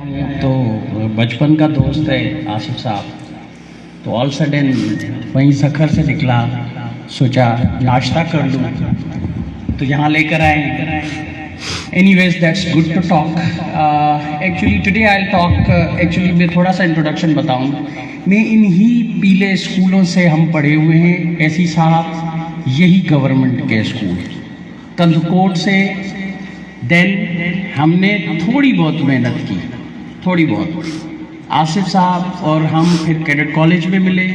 तो बचपन का दोस्त है आसिफ साहब, तो ऑल सडन वहीं सखर से निकला, सोचा नाश्ता कर लूँ तो यहाँ लेकर आए. Anyways that's good to talk. Actually today I talk, actually मैं थोड़ा सा इंट्रोडक्शन बताऊँ. मैं इन्हीं पीले स्कूलों से हम पढ़े हुए हैं. ऐसी साहब यही गवर्नमेंट के स्कूल कंदकोट से. देन हमने थोड़ी बहुत मेहनत की, थोड़ी बहुत. आसिफ साहब और हम फिर कैडेट कॉलेज में मिले.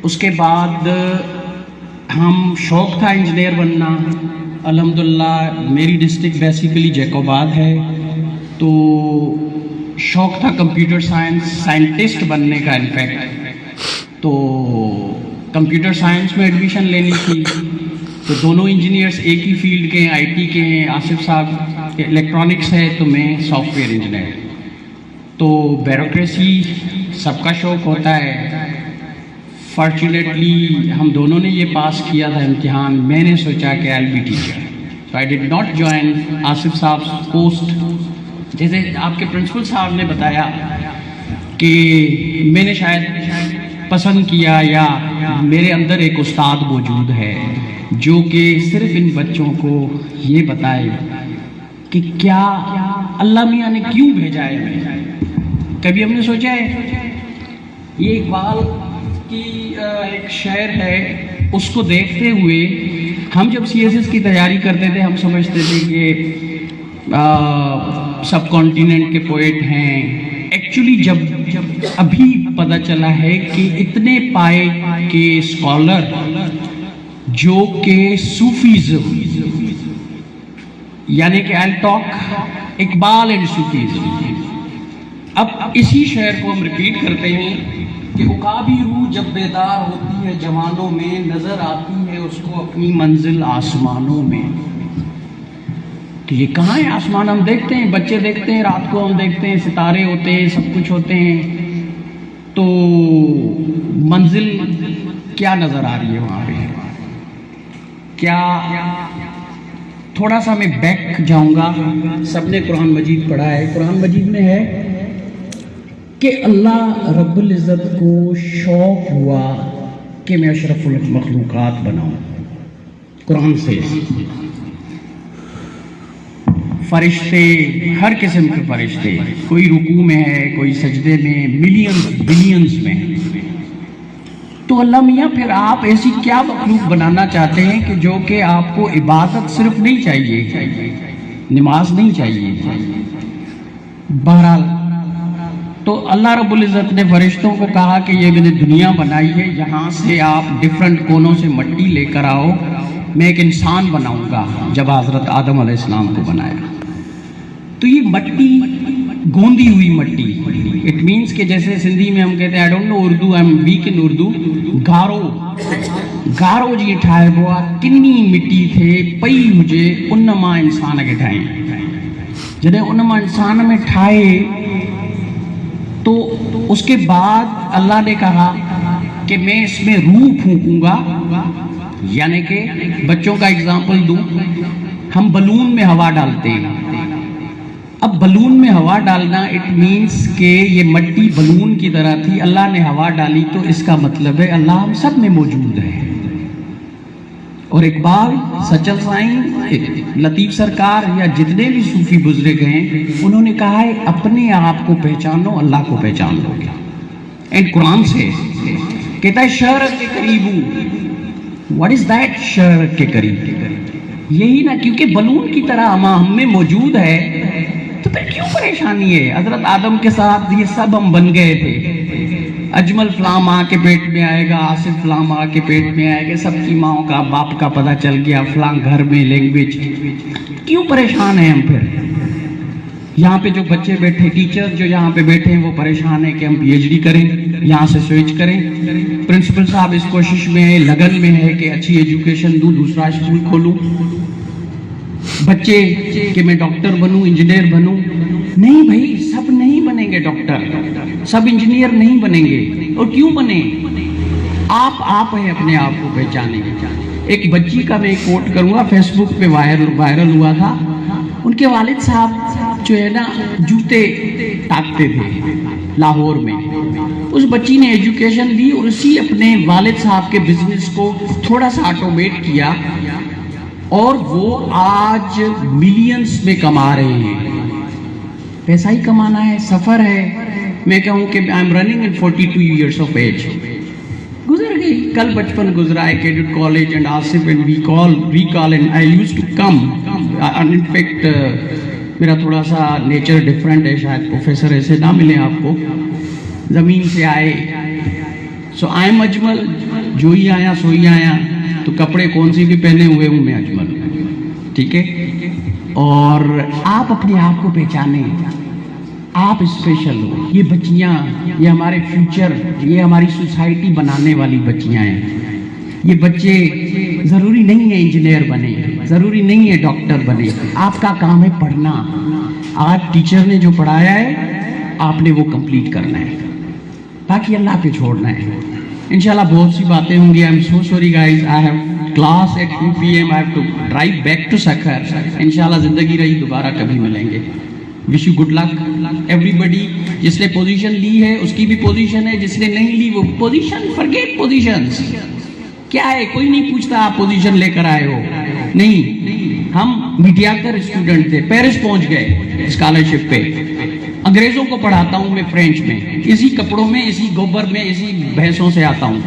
उसके बाद हम शौक़ था इंजीनियर बनना. अल्हम्दुलिल्लाह मेरी डिस्ट्रिक्ट बेसिकली जैकोबाद है, तो शौक़ था कंप्यूटर साइंटिस्ट बनने का. इनफैक्ट तो कंप्यूटर साइंस में एडमिशन लेनी थी, तो दोनों इंजीनियर्स एक ही फील्ड के हैं, आईटी के हैं. आसिफ साहब इलेक्ट्रॉनिक्स है तो मैं सॉफ्टवेयर इंजीनियर. तो ब्यूरोक्रेसी सबका शौक़ होता है. फॉर्चुनेटली हम दोनों ने ये पास किया था इम्तिहान. मैंने सोचा कि I will be teacher, so I did not join Asif साहब पोस्ट. जैसे आपके प्रिंसिपल साहब ने बताया कि मैंने शायद पसंद किया या मेरे अंदर एक उस्ताद मौजूद है जो कि सिर्फ इन बच्चों को ये बताए कि क्या अल्लाह मियाँ ने क्यों भेजा है. कभी हमने सोचा है? ये इकबाल की एक शेर है, उसको देखते हुए हम जब सीएसएस की तैयारी करते थे हम समझते थे कि सब कॉन्टिनेंट के पोएट हैं. एक्चुअली जब अभी पता चला है कि इतने पाए के स्कॉलर जो कि सूफीज़्म, यानी कि आई टॉक इकबाल एंड सूफीज़्म. अब इसी शेर को हम रिपीट करते हैं कि उकाबी रूह जब बेदार होती है जवानों में, नज़र आती है उसको अपनी मंजिल आसमानों में. तो ये कहाँ है आसमान? हम देखते हैं, बच्चे देखते हैं, रात को हम देखते हैं सितारे होते हैं, सब कुछ होते हैं, तो मंजिल क्या नज़र आ रही है वहाँ पे? क्या थोड़ा सा मैं बैक जाऊँगा. सबने कुरान मजीद पढ़ा है. कुरान मजीद में है कि अल्लाह रब्बुल इज़्ज़त को शौक़ हुआ कि मैं अशरफुल मखलूक़ात बनाऊँ. कुरान से फरिश्ते, हर किस्म के फरिश्ते, कोई रुकू में है, कोई सजदे में, मिलियंस बिलियंस में. तो अल्लाह मियाँ फिर आप ऐसी क्या मखलूक बनाना चाहते हैं कि जो कि आपको इबादत सिर्फ नहीं चाहिए, नमाज नहीं चाहिए. बहरहाल तो अल्लाह रब्बुल इज़्ज़त ने फरिश्तों को कहा कि ये मैंने दुनिया बनाई है, यहाँ से आप डिफरेंट कोनों से मिट्टी लेकर आओ, मैं एक इंसान बनाऊंगा. जब हज़रत आदम अलैहिस्सलाम को बनाया तो ये मिट्टी गोंदी हुई मिट्टी. इट मीन्स कि जैसे सिंधी में हम कहते हैं, I don't know Urdu, I am weak in Urdu, गारो जी ठाए हुआ किन्नी मिट्टी थे पई हुजे उन मां इंसान के ठाए. जॾहिं उन मां इंसान में ठाए तो उसके बाद अल्लाह ने कहा कि मैं इसमें रूह फूंकूंगा. यानी कि बच्चों का एग्जाम्पल दूं, हम बलून में हवा डालते हैं. अब बलून में हवा डालना, इट मीन्स कि ये मिट्टी बलून की तरह थी, अल्लाह ने हवा डाली, तो इसका मतलब है अल्लाह हम सब में मौजूद है. और इकबाल, सचल साईं, लतीफ़ सरकार या जितने भी सूफी बुजुर्ग हैं, उन्होंने कहा है अपने आप को पहचानो, अल्लाह को पहचान लोगे. एंड कुरान से कहता है शहर के करीब हूँ. What is that? शहर के करीब यही ना, क्योंकि बलून की तरह हम में मौजूद है, तो फिर क्यों परेशानी है? हजरत आदम के साथ ये सब हम बन गए थे. अजमल फलां माँ के पेट में आएगा, आसिफ फलां माँ के पेट में आएगा, सबकी माँओं का बाप का पता चल गया, फलां घर में लैंग्वेज. क्यों परेशान हैं हम? फिर यहाँ पे जो बच्चे बैठे, टीचर जो यहाँ पे बैठे हैं, वो परेशान है कि हम पीएचडी करें, यहाँ से स्विच करें. प्रिंसिपल साहब इस कोशिश में है, लगन में है कि अच्छी एजुकेशन दूँ, दूसरा स्कूल खोलूँ. बच्चे कि मैं डॉक्टर बनूँ, इंजीनियर बनूँ. नहीं भाई, सब नहीं बनेंगे डॉक्टर, सब इंजीनियर नहीं बनेंगे. और क्यों बने? आप हैं, अपने आप को पहचानेंगे. एक बच्ची का मैं कोट करूँगा, फेसबुक पे वायरल हुआ था. उनके वालिद साहब जो है ना, जूते ٹاکتے تھے لاہور میں. اس بچی نے ایجوکیشن لی اور اسی اپنے والد صاحب کے بزنس کو تھوڑا سا آٹومیٹ کیا اور وہ آج ملینز میں کما رہے ہیں. پیسہ ہی کمانا ہے, سفر ہے. میں کہوں کہ I am running in 42 years of age. گزر گئی, کل بچپن گزرا ہے, کیڈٹ کالج اینڈ آصف and recall and I use to come. In fact میرا تھوڑا سا نیچر ڈفرینٹ ہے, شاید پروفیسر ایسے نہ ملیں آپ کو, زمین سے آئے. سو آئی ایم اجمل, جو ہی آیا سو ہی آیا. تو کپڑے کون سی بھی پہنے ہوئے ہوں میں اجمل, ٹھیک ہے. اور آپ اپنے آپ کو پہچانیں, آپ اسپیشل ہو. یہ بچیاں, یہ ہمارے فیوچر, یہ ہماری سوسائٹی بنانے والی بچیاں ہیں. یہ بچے ضروری نہیں ہے انجینئر بنے, ضروری نہیں ہے ڈاکٹر بنے. آپ کا کام ہے پڑھنا. آج ٹیچر نے جو پڑھایا ہے آپ نے وہ کمپلیٹ کرنا ہے, باقی اللہ پہ چھوڑنا ہے. انشاءاللہ بہت سی باتیں ہوں گی. I am so sorry guys, I have class at 2 PM. I have to drive back to Sukkur. انشاءاللہ زندگی رہی دوبارہ کبھی ملیں گے. Wish you good luck everybody. جس نے پوزیشن لی ہے اس کی بھی پوزیشن ہے, جس نے نہیں لی وہ پوزیشن, فرگیٹ پوزیشنز. کیا ہے, کوئی نہیں پوچھتا آپ پوزیشن لے کر آئے ہو. نہیں, ہم میڈیاکر اسٹوڈنٹ تھے, پیرس پہنچ گئے اسکالرشپ پہ. انگریزوں کو پڑھاتا ہوں میں فرینچ میں, اسی کپڑوں میں, اسی گوبر میں, اسی بھینسوں سے آتا ہوں.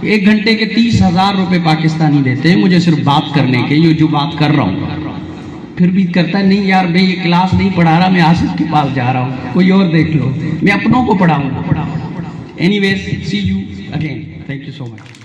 1 گھنٹے کے 30,000 روپے پاکستانی دیتے ہیں مجھے صرف بات کرنے کے, یہ جو بات کر رہا ہوں. پھر بھی کرتا ہے نہیں یار میں یہ کلاس نہیں پڑھا رہا, میں آصف کے پاس جا رہا ہوں, کوئی اور دیکھ لو, میں اپنوں کو پڑھاؤں. Anyways, see you again. Thank you so much.